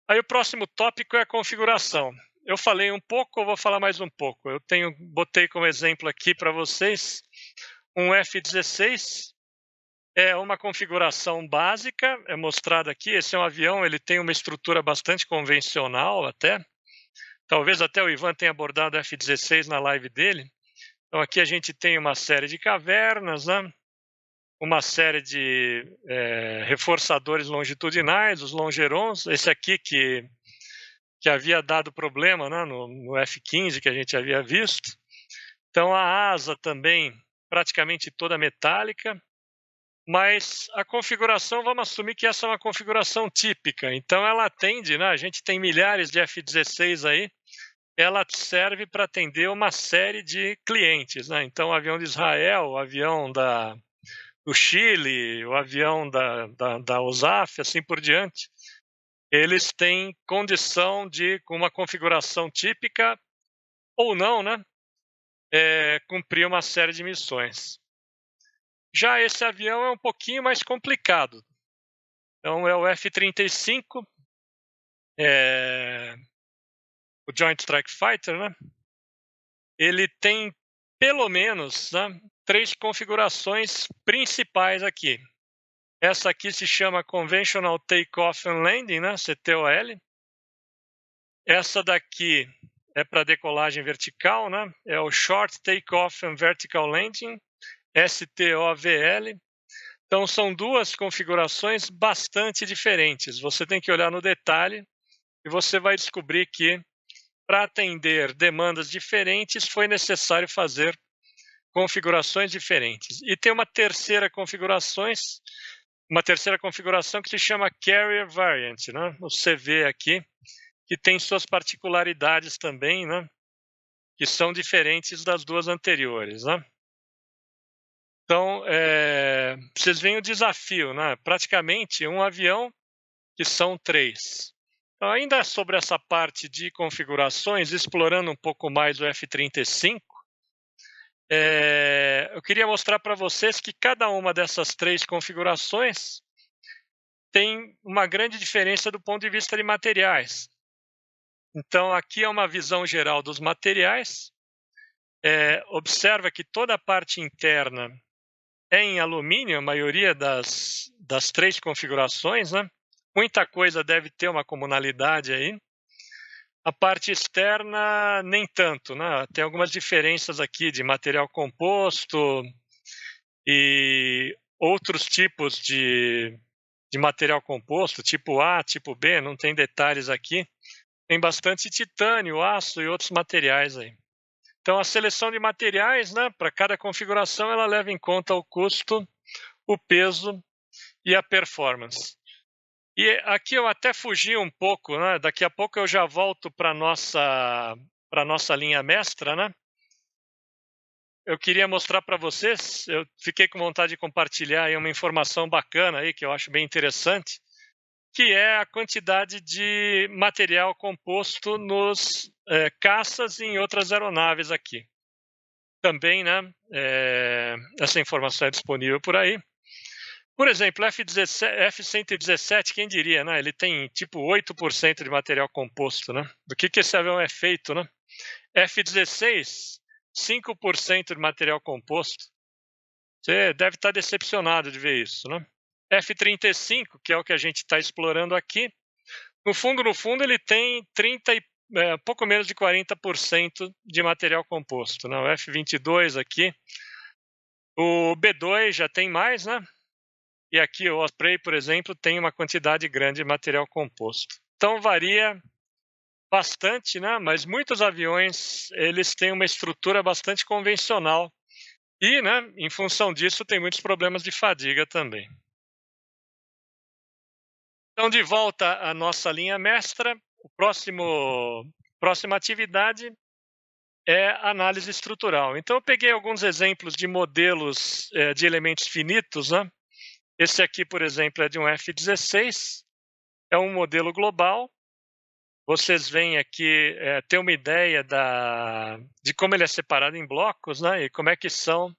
A: Aí o próximo tópico é a configuração. Eu falei um pouco, eu vou falar mais um pouco. Botei como exemplo aqui para vocês um F-16. É uma configuração básica, é mostrada aqui. Esse é um avião, ele tem uma estrutura bastante convencional até. Talvez até o Ivan tenha abordado o F-16 na live dele. Então aqui a gente tem uma série de cavernas, né? Uma série de reforçadores longitudinais, os longerons. Esse aqui que havia dado problema, né, no F-15 que a gente havia visto. Então a asa também praticamente toda metálica, mas a configuração, vamos assumir que essa é uma configuração típica. Então ela atende, né, a gente tem milhares de F-16 aí, ela serve para atender uma série de clientes, né? Então o avião de Israel, o avião do Chile, o avião da USAF, assim por diante, eles têm condição de, com uma configuração típica ou não, né, cumprir uma série de missões. Já esse avião é um pouquinho mais complicado. Então é o F-35, o Joint Strike Fighter, né? Ele tem pelo menos, né, 3 configurações principais aqui. Essa aqui se chama Conventional Takeoff and Landing, né, CTOL. Essa daqui é para decolagem vertical, né? É o Short Takeoff and Vertical Landing, STOVL. Então são duas configurações bastante diferentes. Você tem que olhar no detalhe e você vai descobrir que para atender demandas diferentes foi necessário fazer configurações diferentes. E tem uma terceira configuração que se chama Carrier Variant, né? O CV aqui, que tem suas particularidades também, né, que são diferentes das duas anteriores, né? Então, vocês veem o desafio, né? Praticamente um avião que são 3. Então, ainda sobre essa parte de configurações, explorando um pouco mais o F-35, eu queria mostrar para vocês que cada uma dessas 3 configurações tem uma grande diferença do ponto de vista de materiais. Então, aqui é uma visão geral dos materiais. Observa que toda a parte interna é em alumínio, a maioria das 3 configurações, né? Muita coisa deve ter uma comunalidade aí. A parte externa, nem tanto, né? Tem algumas diferenças aqui de material composto e outros tipos de material composto, tipo A, tipo B, não tem detalhes aqui. Tem bastante titânio, aço e outros materiais aí. Então, a seleção de materiais, né, para cada configuração, ela leva em conta o custo, o peso e a performance. E aqui eu até fugi um pouco, né? Daqui a pouco eu já volto para nossa linha mestra, né? Eu queria mostrar para vocês, eu fiquei com vontade de compartilhar aí uma informação bacana aí que eu acho bem interessante, que é a quantidade de material composto nos caças e em outras aeronaves aqui. Também, né? Essa informação é disponível por aí. Por exemplo, F-117, quem diria, né? Ele tem tipo 8% de material composto, né? Do que esse avião é feito, né? F-16, 5% de material composto. Você deve estar decepcionado de ver isso, né? F-35, que é o que a gente está explorando aqui, no fundo, ele tem pouco menos de 40% de material composto, né? O F-22 aqui, o B-2 já tem mais, né? E aqui o Osprey, por exemplo, tem uma quantidade grande de material composto. Então varia bastante, né? Mas muitos aviões, eles têm uma estrutura bastante convencional. E, né, em função disso, tem muitos problemas de fadiga também. Então, de volta à nossa linha mestra, próxima atividade é análise estrutural. Então, eu peguei alguns exemplos de modelos de elementos finitos, né? Esse aqui, por exemplo, é de um F-16, é um modelo global. Vocês veem aqui, ter uma ideia de como ele é separado em blocos, né? E como é que são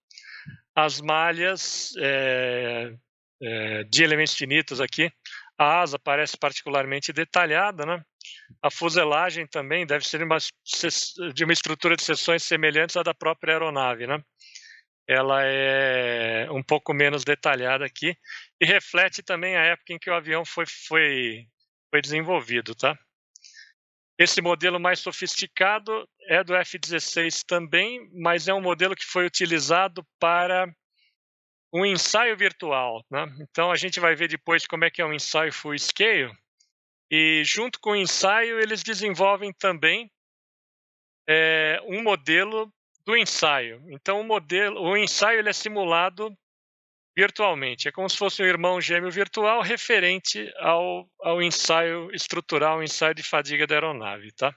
A: as malhas de elementos finitos aqui. A asa parece particularmente detalhada, né? A fuselagem também deve ser de uma estrutura de seções semelhantes à da própria aeronave, né? Ela é um pouco menos detalhada aqui e reflete também a época em que o avião foi desenvolvido, tá? Esse modelo mais sofisticado é do F-16 também, mas é um modelo que foi utilizado para um ensaio virtual, né? Então a gente vai ver depois como é que é um ensaio full scale e junto com o ensaio eles desenvolvem também um modelo do ensaio. Então o ensaio ele é simulado virtualmente. É como se fosse um irmão gêmeo virtual referente ao ensaio estrutural, o ensaio de fadiga da aeronave, tá?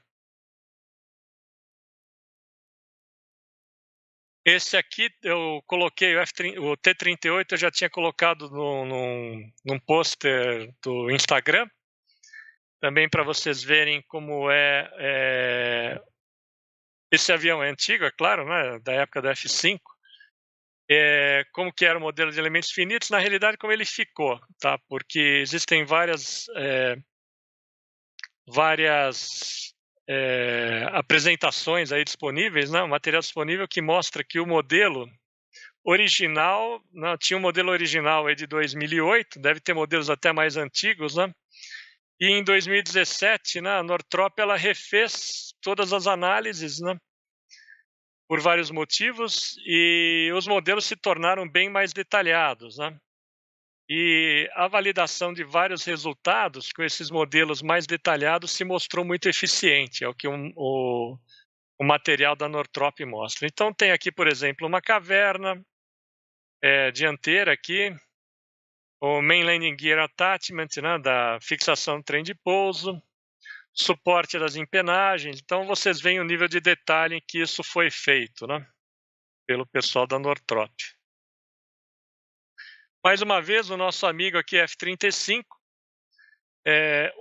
A: Esse aqui eu coloquei, o T-38 eu já tinha colocado num pôster do Instagram, também para vocês verem como esse avião é antigo, é claro, né, da época do F-5, como que era o modelo de elementos finitos, na realidade como ele ficou, tá? Porque existem várias apresentações aí disponíveis, né? Um material disponível que mostra que o modelo original, né, tinha um modelo original aí de 2008, deve ter modelos até mais antigos, né? E em 2017, né, a Northrop ela refez todas as análises, né? Por vários motivos, e os modelos se tornaram bem mais detalhados, né? E a validação de vários resultados com esses modelos mais detalhados se mostrou muito eficiente, é o que o material da Northrop mostra. Então tem aqui, por exemplo, uma caverna dianteira aqui, o Main Landing Gear Attachment, né, da fixação do trem de pouso, suporte das empenagens. Então vocês veem o nível de detalhe em que isso foi feito, né, pelo pessoal da Northrop. Mais uma vez, o nosso amigo aqui F-35,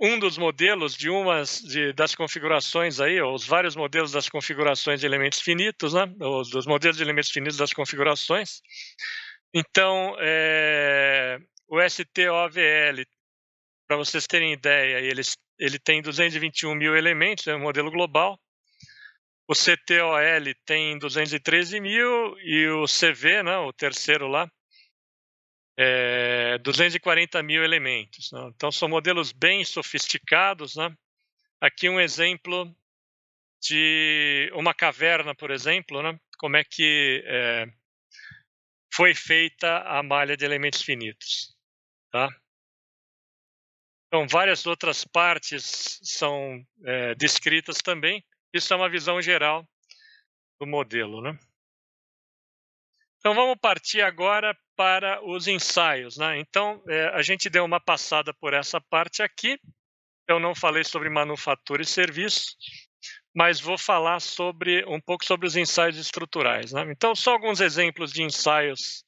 A: um dos modelos das configurações aí, ou os vários modelos das configurações de elementos finitos, né? Dos modelos de elementos finitos das configurações. Então, o STOVL, para vocês terem ideia, ele tem 221 mil elementos, é um modelo global. O CTOL tem 213 mil e o CV, né, o terceiro lá, 240 mil elementos. Né? Então, são modelos bem sofisticados. Né? Aqui um exemplo de uma caverna, por exemplo, né? Como é que foi feita a malha de elementos finitos. Tá? Então, várias outras partes são descritas também. Isso é uma visão geral do modelo, né? Então, vamos partir agora para os ensaios, né? Então, a gente deu uma passada por essa parte aqui. Eu não falei sobre manufatura e serviço, mas vou falar um pouco sobre os ensaios estruturais, né? Então, só alguns exemplos de ensaios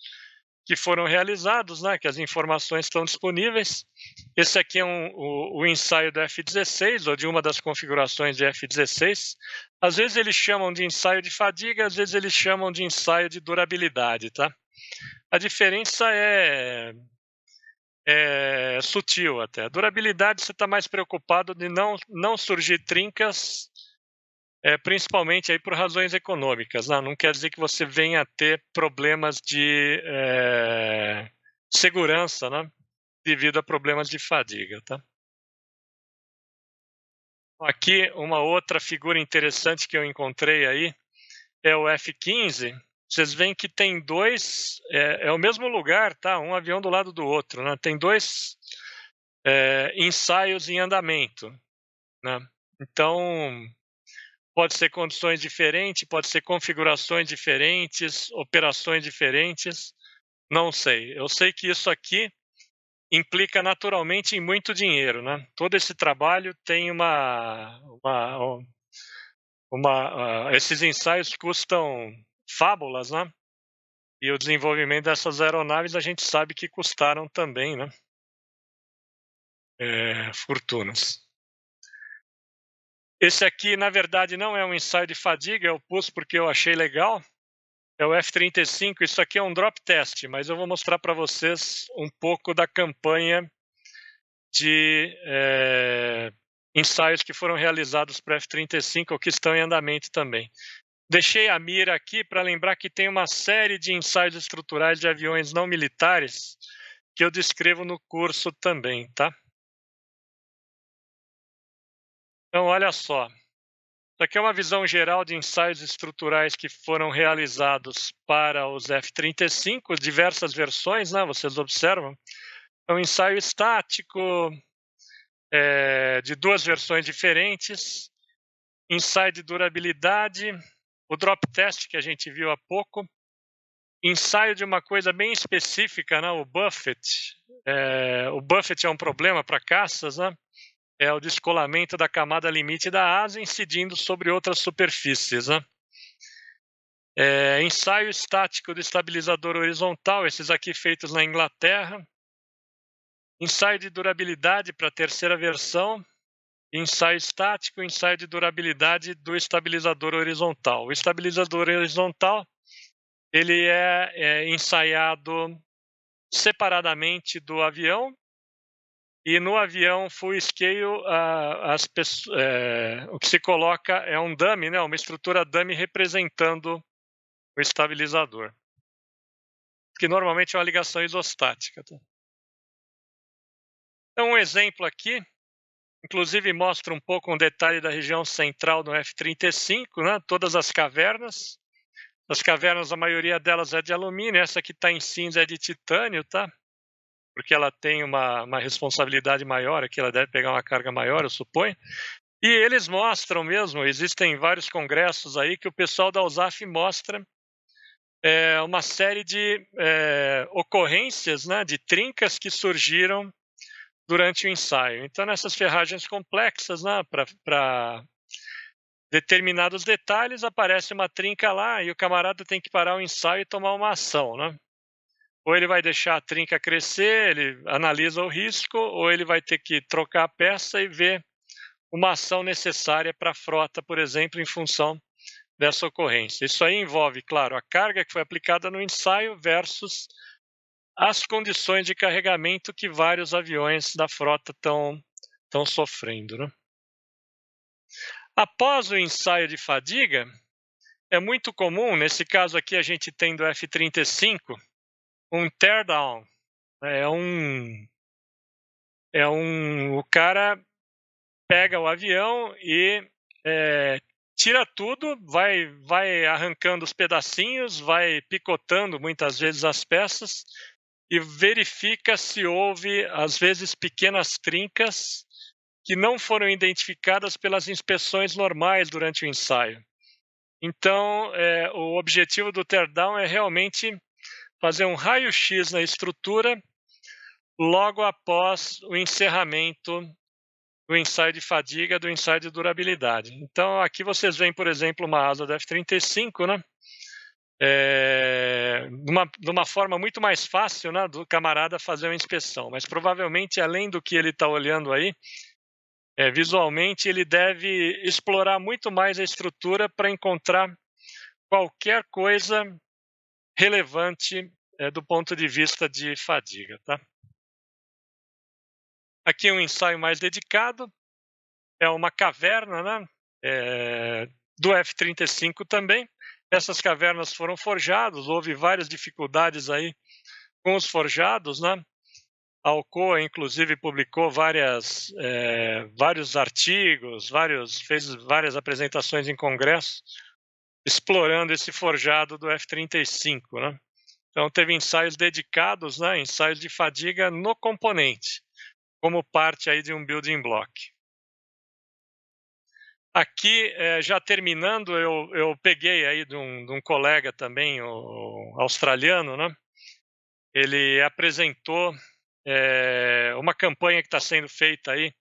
A: que foram realizados, né, que as informações estão disponíveis. Esse aqui é o ensaio do F-16, ou de uma das configurações de F-16. Às vezes eles chamam de ensaio de fadiga, às vezes eles chamam de ensaio de durabilidade, tá? A diferença é sutil até. A durabilidade, você está mais preocupado de não surgir trincas, principalmente aí por razões econômicas. Né? Não quer dizer que você venha a ter problemas de segurança, né? Devido a problemas de fadiga. Tá? Aqui, uma outra figura interessante que eu encontrei aí é o F-15. Vocês veem que tem dois, é o mesmo lugar, tá? Um avião do lado do outro, né? Tem dois ensaios em andamento, né? Então, pode ser condições diferentes, pode ser configurações diferentes, operações diferentes, não sei. Eu sei que isso aqui implica naturalmente em muito dinheiro, né? Todo esse trabalho tem esses ensaios custam fábulas, né? E o desenvolvimento dessas aeronaves a gente sabe que custaram também, né? Fortunas. Esse aqui, na verdade, não é um ensaio de fadiga, eu pus porque eu achei legal. É o F-35, isso aqui é um drop test, mas eu vou mostrar para vocês um pouco da campanha de ensaios que foram realizados para o F-35 ou que estão em andamento também. Deixei a mira aqui para lembrar que tem uma série de ensaios estruturais de aviões não militares que eu descrevo no curso também, tá? Então, olha só. Isso aqui é uma visão geral de ensaios estruturais que foram realizados para os F-35, diversas versões, né? Vocês observam. É um ensaio estático de duas versões diferentes, ensaio de durabilidade, o drop test que a gente viu há pouco, ensaio de uma coisa bem específica, né? O buffet. O buffet é um problema para caças, né? É o descolamento da camada limite da asa incidindo sobre outras superfícies, né? Ensaio estático do estabilizador horizontal, esses aqui feitos na Inglaterra. Ensaio de durabilidade para a terceira versão. Ensaio estático, ensaio de durabilidade do estabilizador horizontal. O estabilizador horizontal, ele é ensaiado separadamente do avião. E no avião full scale, o que se coloca é um dummy, né? Uma estrutura dummy representando o estabilizador, que normalmente é uma ligação isostática. Tá? Então, um exemplo aqui, inclusive mostra um pouco um detalhe da região central do F-35, né? Todas as cavernas. As cavernas, a maioria delas é de alumínio, essa que está em cinza é de titânio, tá? Porque ela tem uma responsabilidade maior, aqui ela deve pegar uma carga maior, eu suponho. E eles mostram mesmo, existem vários congressos aí que o pessoal da USAF mostra uma série de ocorrências, né, de trincas que surgiram durante o ensaio. Então, nessas ferragens complexas, né, para determinados detalhes, aparece uma trinca lá e o camarada tem que parar o ensaio e tomar uma ação, né? ou ele vai deixar a trinca crescer, ele analisa o risco, ou ele vai ter que trocar a peça e ver uma ação necessária para a frota, por exemplo, em função dessa ocorrência. Isso aí envolve, claro, a carga que foi aplicada no ensaio versus as condições de carregamento que vários aviões da frota estão sofrendo, né? Após o ensaio de fadiga, é muito comum, nesse caso aqui a gente tem do F-35, um teardown. O cara pega o avião e tira tudo, vai arrancando os pedacinhos, vai picotando muitas vezes as peças e verifica se houve, às vezes, pequenas trincas que não foram identificadas pelas inspeções normais durante o ensaio. Então, o objetivo do teardown é realmente fazer um raio-x na estrutura logo após o encerramento do ensaio de fadiga, do ensaio de durabilidade. Então, aqui vocês veem, por exemplo, uma asa do F-35, né? De uma forma muito mais fácil, né, do camarada fazer uma inspeção. Mas, provavelmente, além do que ele está olhando aí, visualmente, ele deve explorar muito mais a estrutura para encontrar qualquer coisa relevante do ponto de vista de fadiga, tá? Aqui um ensaio mais dedicado, é uma caverna, né, do F-35 também. Essas cavernas foram forjadas, houve várias dificuldades aí com os forjados, né? A Alcoa, inclusive, publicou vários artigos, fez várias apresentações em congresso, explorando esse forjado do F-35, né? Então, teve ensaios dedicados, né, ensaios de fadiga no componente, como parte aí de um building block. Aqui, já terminando, eu peguei aí de um colega também, o australiano, né? Ele apresentou uma campanha que está sendo feita aí,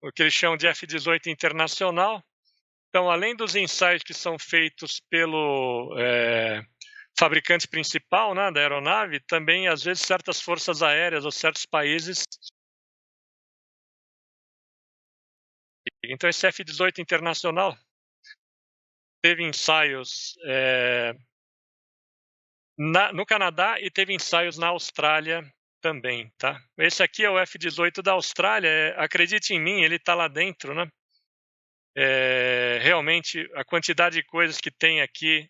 A: o que eles chamam de F-18 internacional. Então, além dos ensaios que são feitos pelo fabricante principal, né, da aeronave, também, às vezes, certas forças aéreas ou certos países. Então, esse F-18 internacional teve ensaios no Canadá e teve ensaios na Austrália também, tá? Esse aqui é o F-18 da Austrália, acredite em mim, ele está lá dentro, né? Realmente, a quantidade de coisas que tem aqui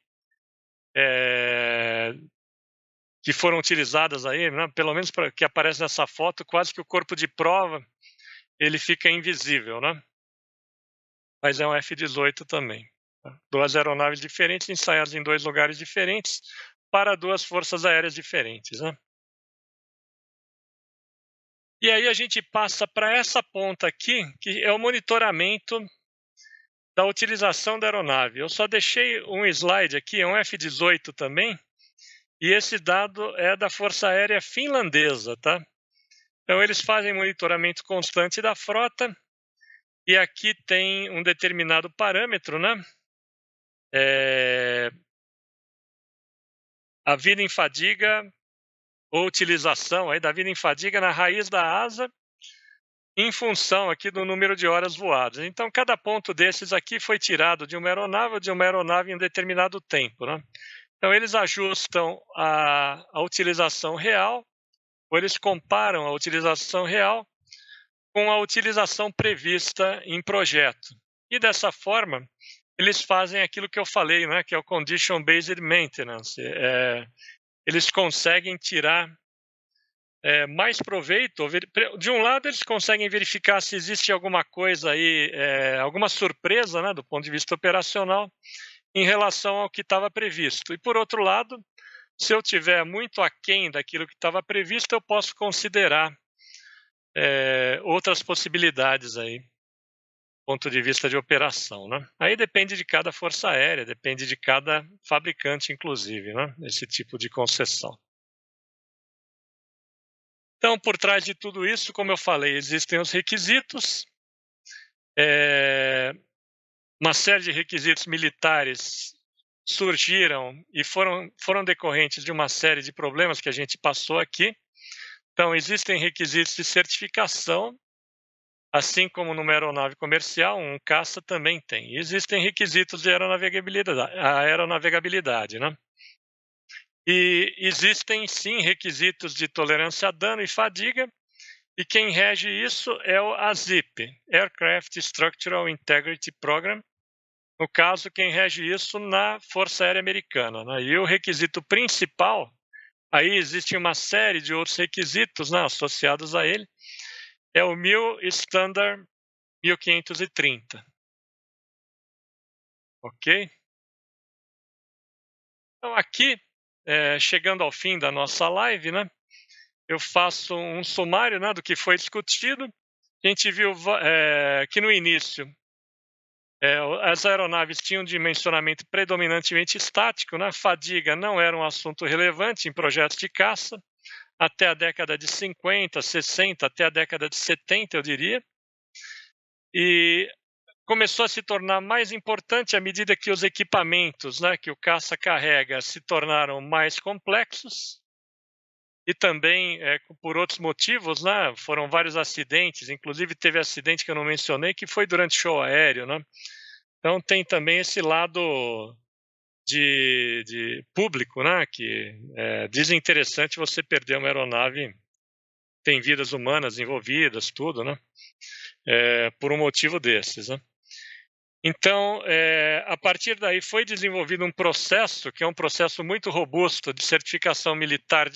A: que foram utilizadas aí, né? Pelo menos que aparece nessa foto, quase que o corpo de prova ele fica invisível, né? Mas é um F-18 também. Tá? Duas aeronaves diferentes, ensaiadas em dois lugares diferentes, para duas forças aéreas diferentes, né? E aí a gente passa para essa ponta aqui, que é o monitoramento da utilização da aeronave. Eu só deixei um slide aqui, é um F-18 também, e esse dado é da Força Aérea Finlandesa, tá? Então eles fazem monitoramento constante da frota, e aqui tem um determinado parâmetro, né? A vida em fadiga, ou utilização aí da vida em fadiga na raiz da asa, em função aqui do número de horas voadas. Então, cada ponto desses aqui foi tirado de uma aeronave em um determinado tempo, né? Então, eles ajustam a utilização real, ou eles comparam a utilização real com a utilização prevista em projeto. E, dessa forma, eles fazem aquilo que eu falei, né, que é o Condition Based Maintenance. Eles conseguem tirar mais proveito. De um lado, eles conseguem verificar se existe alguma coisa aí, alguma surpresa, né, do ponto de vista operacional, em relação ao que estava previsto. E, por outro lado, se eu tiver muito aquém daquilo que estava previsto, eu posso considerar outras possibilidades aí, do ponto de vista de operação, né? Aí depende de cada força aérea, depende de cada fabricante, inclusive, né, esse tipo de concessão. Então, por trás de tudo isso, como eu falei, existem os requisitos, uma série de requisitos militares surgiram e foram decorrentes de uma série de problemas que a gente passou aqui. Então, existem requisitos de certificação, assim como numa aeronave comercial, um caça também tem. E existem requisitos de aeronavegabilidade, né? E existem, sim, requisitos de tolerância a dano e fadiga, e quem rege isso é o ASIP, Aircraft Structural Integrity Program. No caso, quem rege isso na Força Aérea Americana, né? E o requisito principal, aí existe uma série de outros requisitos, né, associados a ele, é o MIL Standard 1530. Ok? Então, aqui, chegando ao fim da nossa live, né, eu faço um sumário, né, do que foi discutido. A gente viu que no início as aeronaves tinham dimensionamento predominantemente estático, né? Fadiga não era um assunto relevante em projetos de caça, até a década de 50, 60, até a década de 70, eu diria. E começou a se tornar mais importante à medida que os equipamentos, né, que o caça carrega se tornaram mais complexos. E também, por outros motivos, né, foram vários acidentes, inclusive teve acidente que eu não mencionei, que foi durante show aéreo, né? Então tem também esse lado de público, né, que é desinteressante você perder uma aeronave, tem vidas humanas envolvidas, tudo, né, por um motivo desses, né. Então, a partir daí foi desenvolvido um processo, que é um processo muito robusto de certificação militar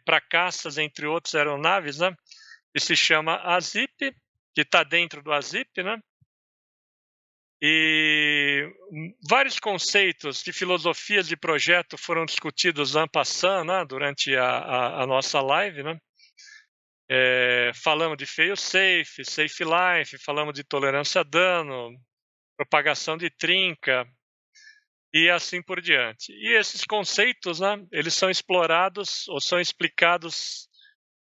A: para caças, entre outras aeronaves, né, que se chama ASIP, que está dentro do ASIP, né, e vários conceitos de filosofias de projeto foram discutidos en passant, né, durante a nossa live, né. Falamos de fail-safe, safe life, falamos de tolerância a dano, propagação de trinca e assim por diante. E esses conceitos, né, eles são explorados ou são explicados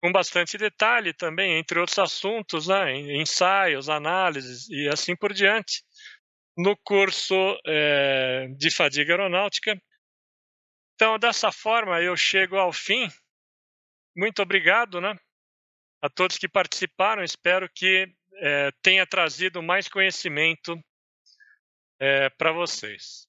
A: com bastante detalhe também, entre outros assuntos, né, em ensaios, análises e assim por diante, no curso de fadiga aeronáutica. Então, dessa forma, eu chego ao fim. Muito obrigado, né, a todos que participaram. Espero que tenha trazido mais conhecimento para vocês.